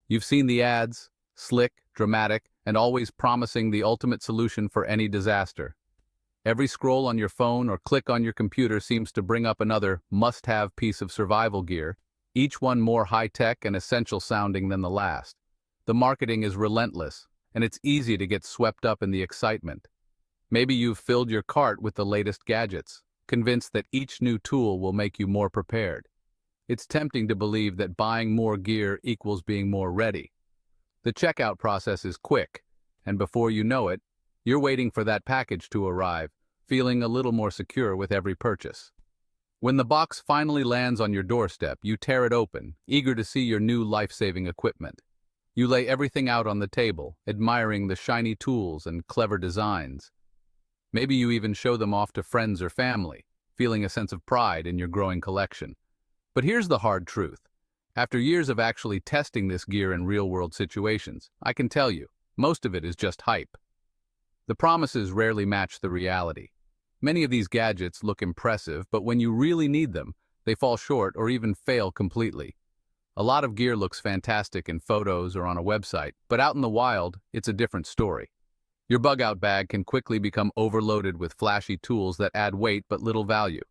You've seen the ads, slick, dramatic, and always promising the ultimate solution for any disaster. Every scroll on your phone or click on your computer seems to bring up another must-have piece of survival gear, each one more high-tech and essential-sounding than the last. The marketing is relentless, and it's easy to get swept up in the excitement. Maybe you've filled your cart with the latest gadgets, convinced that each new tool will make you more prepared. It's tempting to believe that buying more gear equals being more ready. The checkout process is quick, and before you know it, you're waiting for that package to arrive, feeling a little more secure with every purchase. When the box finally lands on your doorstep, you tear it open, eager to see your new life-saving equipment. You lay everything out on the table, admiring the shiny tools and clever designs. Maybe you even show them off to friends or family, feeling a sense of pride in your growing collection. But here's the hard truth. After years of actually testing this gear in real-world situations, I can tell you, most of it is just hype. The promises rarely match the reality. Many of these gadgets look impressive, but when you really need them, they fall short or even fail completely. A lot of gear looks fantastic in photos or on a website, but out in the wild, it's a different story. Your bug-out bag can quickly become overloaded with flashy tools that add weight but little value.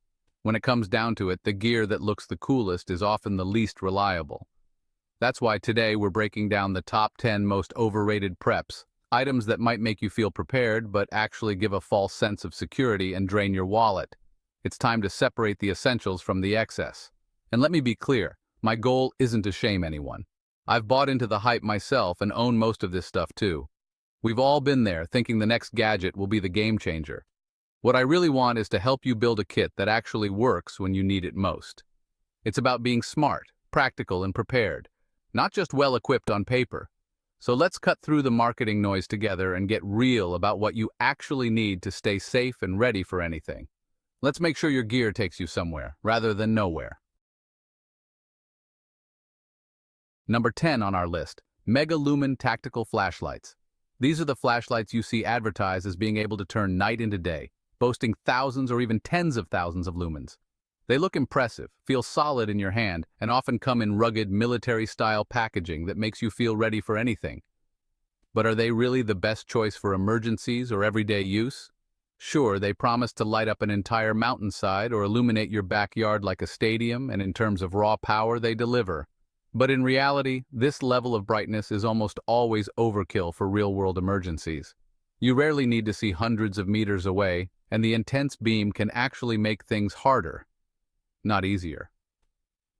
When it comes down to it, the gear that looks the coolest is often the least reliable. That's why today we're breaking down the top 10 most overrated preps, items that might make you feel prepared but actually give a false sense of security and drain your wallet. It's time to separate the essentials from the excess. And let me be clear, my goal isn't to shame anyone. I've bought into the hype myself and own most of this stuff too. We've all been there thinking the next gadget will be the game changer. What I really want is to help you build a kit that actually works when you need it most. It's about being smart, practical, and prepared, not just well-equipped on paper. So let's cut through the marketing noise together and get real about what you actually need to stay safe and ready for anything. Let's make sure your gear takes you somewhere, rather than nowhere. Number 10 on our list, mega-lumen tactical flashlights. These are the flashlights you see advertised as being able to turn night into day, boasting thousands or even tens of thousands of lumens. They look impressive, feel solid in your hand, and often come in rugged military-style packaging that makes you feel ready for anything. But are they really the best choice for emergencies or everyday use? Sure, they promise to light up an entire mountainside or illuminate your backyard like a stadium, and in terms of raw power, they deliver. But in reality, this level of brightness is almost always overkill for real-world emergencies. You rarely need to see hundreds of meters away, and the intense beam can actually make things harder, not easier.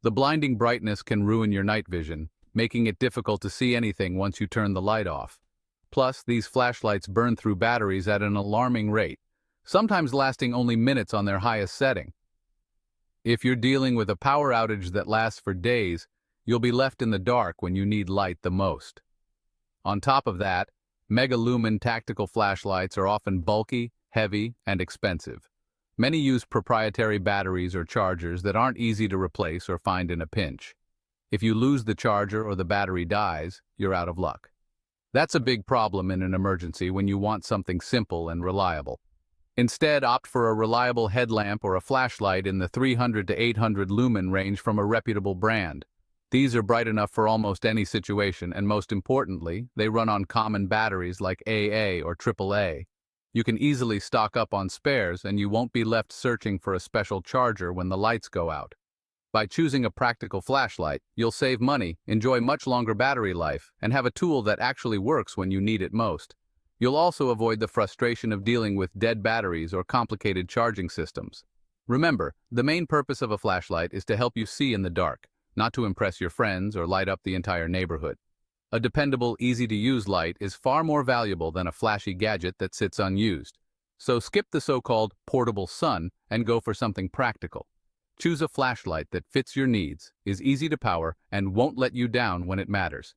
The blinding brightness can ruin your night vision, making it difficult to see anything once you turn the light off. Plus, these flashlights burn through batteries at an alarming rate, sometimes lasting only minutes on their highest setting. If you're dealing with a power outage that lasts for days, you'll be left in the dark when you need light the most. On top of that, mega-lumen tactical flashlights are often bulky, heavy, and expensive. Many use proprietary batteries or chargers that aren't easy to replace or find in a pinch. If you lose the charger or the battery dies, you're out of luck. That's a big problem in an emergency when you want something simple and reliable. Instead, opt for a reliable headlamp or a flashlight in the 300 to 800 lumen range from a reputable brand. These are bright enough for almost any situation, and most importantly, they run on common batteries like AA or AAA. You can easily stock up on spares, and you won't be left searching for a special charger when the lights go out. By choosing a practical flashlight, you'll save money, enjoy much longer battery life, and have a tool that actually works when you need it most. You'll also avoid the frustration of dealing with dead batteries or complicated charging systems. Remember, the main purpose of a flashlight is to help you see in the dark, not to impress your friends or light up the entire neighborhood. A dependable, easy-to-use light is far more valuable than a flashy gadget that sits unused. So skip the so-called portable sun and go for something practical. Choose a flashlight that fits your needs, is easy to power, and won't let you down when it matters.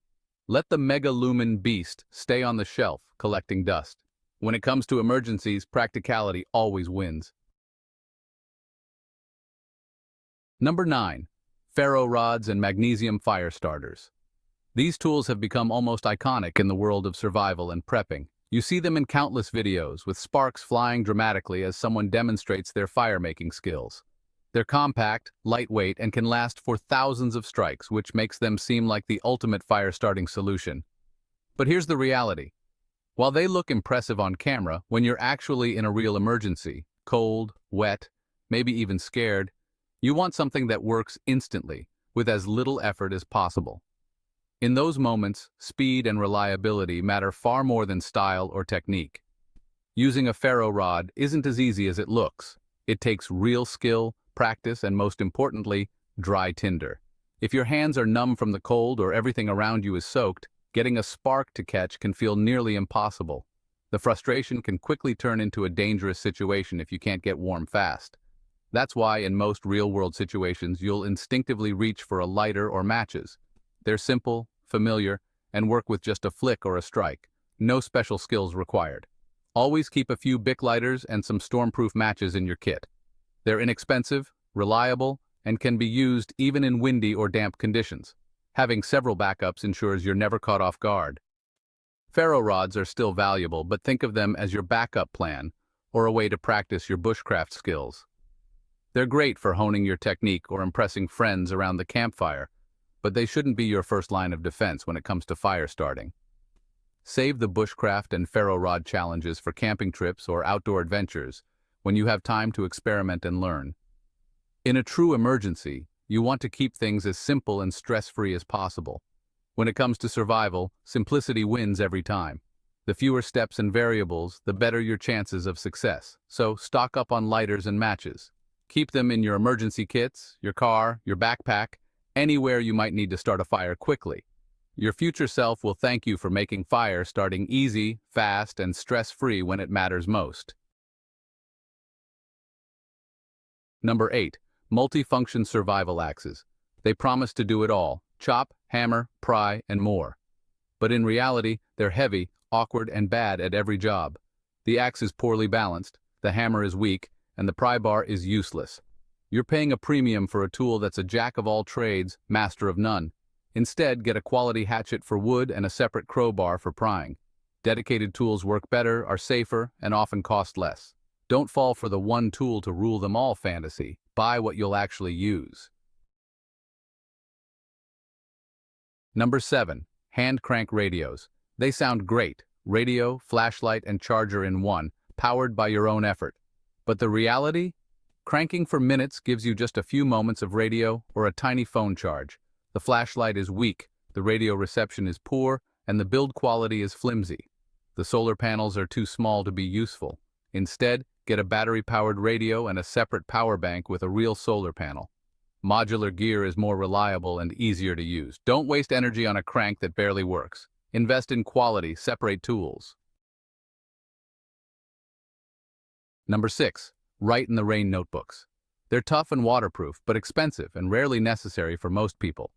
Let the mega-lumen beast stay on the shelf, collecting dust. When it comes to emergencies, practicality always wins. Number 9. Ferro rods and magnesium fire starters. These tools have become almost iconic in the world of survival and prepping. You see them in countless videos, with sparks flying dramatically as someone demonstrates their fire-making skills. They're compact, lightweight, and can last for thousands of strikes, which makes them seem like the ultimate fire-starting solution. But here's the reality. While they look impressive on camera, when you're actually in a real emergency, cold, wet, maybe even scared, you want something that works instantly, with as little effort as possible. In those moments, speed and reliability matter far more than style or technique. Using a ferro rod isn't as easy as it looks. It takes real skill, practice, and most importantly, dry tinder. If your hands are numb from the cold or everything around you is soaked, getting a spark to catch can feel nearly impossible. The frustration can quickly turn into a dangerous situation if you can't get warm fast. That's why in most real-world situations you'll instinctively reach for a lighter or matches. They're simple, familiar, and work with just a flick or a strike. No special skills required. Always keep a few Bic lighters and some stormproof matches in your kit. They're inexpensive, reliable, and can be used even in windy or damp conditions. Having several backups ensures you're never caught off guard. Ferro rods are still valuable, but think of them as your backup plan or a way to practice your bushcraft skills. They're great for honing your technique or impressing friends around the campfire, but they shouldn't be your first line of defense when it comes to fire starting. Save the bushcraft and ferro rod challenges for camping trips or outdoor adventures when you have time to experiment and learn. In a true emergency, you want to keep things as simple and stress-free as possible. When it comes to survival, simplicity wins every time. The fewer steps and variables, the better your chances of success. So stock up on lighters and matches. Keep them in your emergency kits, your car, your backpack, anywhere you might need to start a fire quickly. Your future self will thank you for making fire starting easy, fast, and stress-free when it matters most. Number 8. Multifunction survival axes. They promise to do it all: chop, hammer, pry, and more. But in reality, they're heavy, awkward, and bad at every job. The axe is poorly balanced, the hammer is weak, and the pry bar is useless. You're paying a premium for a tool that's a jack of all trades, master of none. Instead, get a quality hatchet for wood and a separate crowbar for prying. Dedicated tools work better, are safer, and often cost less. Don't fall for the one tool to rule them all fantasy. Buy what you'll actually use. Number 7. Hand crank radios. They sound great. Radio, flashlight, and charger in one, powered by your own effort. But the reality? Cranking for minutes gives you just a few moments of radio or a tiny phone charge. The flashlight is weak, the radio reception is poor, and the build quality is flimsy. The solar panels are too small to be useful. Instead, get a battery-powered radio and a separate power bank with a real solar panel. Modular gear is more reliable and easier to use. Don't waste energy on a crank that barely works. Invest in quality, separate tools. Number 6. Write in the Rain notebooks. They're tough and waterproof, but expensive and rarely necessary for most people.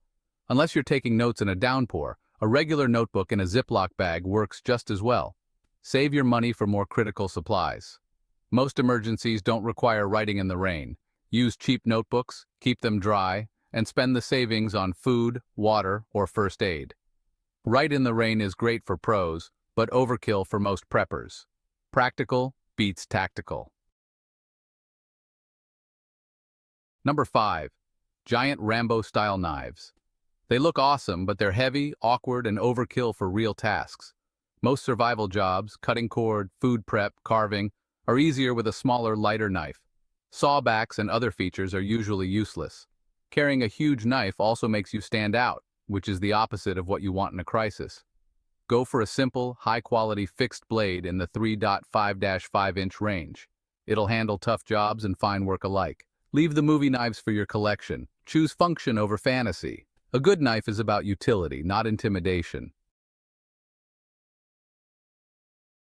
Unless you're taking notes in a downpour, a regular notebook in a Ziploc bag works just as well. Save your money for more critical supplies. Most emergencies don't require writing in the rain. Use cheap notebooks, keep them dry, and spend the savings on food, water, or first aid. Write in the rain is great for pros, but overkill for most preppers. Practical beats tactical. Number 5. Giant Rambo-style knives. They look awesome, but they're heavy, awkward, and overkill for real tasks. Most survival jobs, cutting cord, food prep, carving, are easier with a smaller, lighter knife. Sawbacks and other features are usually useless. Carrying a huge knife also makes you stand out, which is the opposite of what you want in a crisis. Go for a simple, high-quality fixed blade in the 3.5-5-inch range. It'll handle tough jobs and fine work alike. Leave the movie knives for your collection. Choose function over fantasy. A good knife is about utility, not intimidation.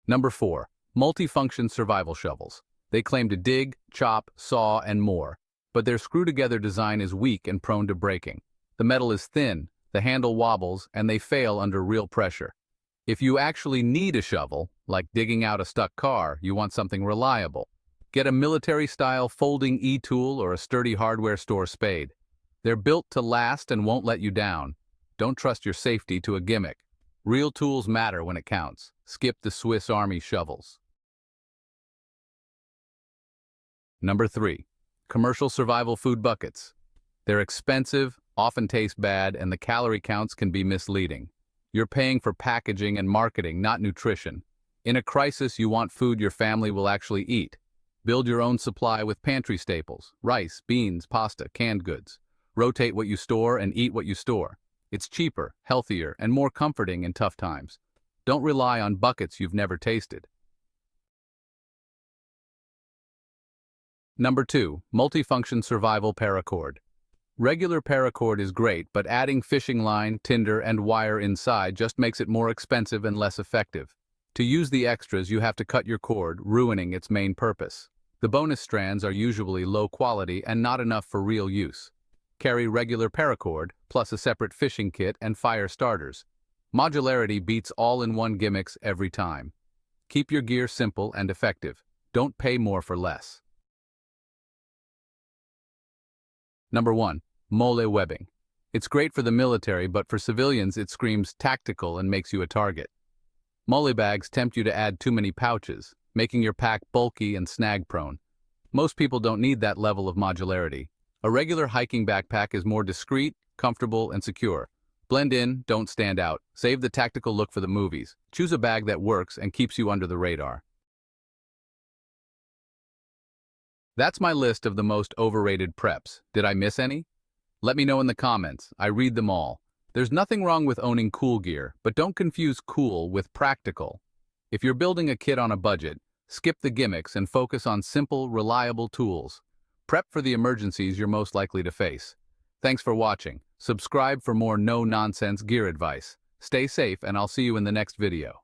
Number 4. Multifunction survival shovels. They claim to dig, chop, saw, and more, but their screw-together design is weak and prone to breaking. The metal is thin, the handle wobbles, and they fail under real pressure. If you actually need a shovel, like digging out a stuck car, you want something reliable. Get a military-style folding e-tool or a sturdy hardware store spade. They're built to last and won't let you down. Don't trust your safety to a gimmick. Real tools matter when it counts. Skip the Swiss Army shovels. Number 3. Commercial survival food buckets. They're expensive, often taste bad, and the calorie counts can be misleading. You're paying for packaging and marketing, not nutrition. In a crisis, you want food your family will actually eat. Build your own supply with pantry staples: rice, beans, pasta, canned goods. Rotate what you store and eat what you store. It's cheaper, healthier, and more comforting in tough times. Don't rely on buckets you've never tasted. Number 2. Multifunction survival paracord. Regular paracord is great, but adding fishing line, tinder, and wire inside just makes it more expensive and less effective. To use the extras, you have to cut your cord, ruining its main purpose. The bonus strands are usually low quality and not enough for real use. Carry regular paracord, plus a separate fishing kit and fire starters. Modularity beats all-in-one gimmicks every time. Keep your gear simple and effective. Don't pay more for less. Number 1. Mole webbing. It's great for the military, but for civilians it screams tactical and makes you a target. Mole bags tempt you to add too many pouches, making your pack bulky and snag-prone. Most people don't need that level of modularity. A regular hiking backpack is more discreet, comfortable, and secure. Blend in, don't stand out. Save the tactical look for the movies. Choose a bag that works and keeps you under the radar. That's my list of the most overrated preps. Did I miss any? Let me know in the comments. I read them all. There's nothing wrong with owning cool gear, but don't confuse cool with practical. If you're building a kit on a budget, skip the gimmicks and focus on simple, reliable tools. Prep for the emergencies you're most likely to face. Thanks for watching. Subscribe for more no-nonsense gear advice. Stay safe, and I'll see you in the next video.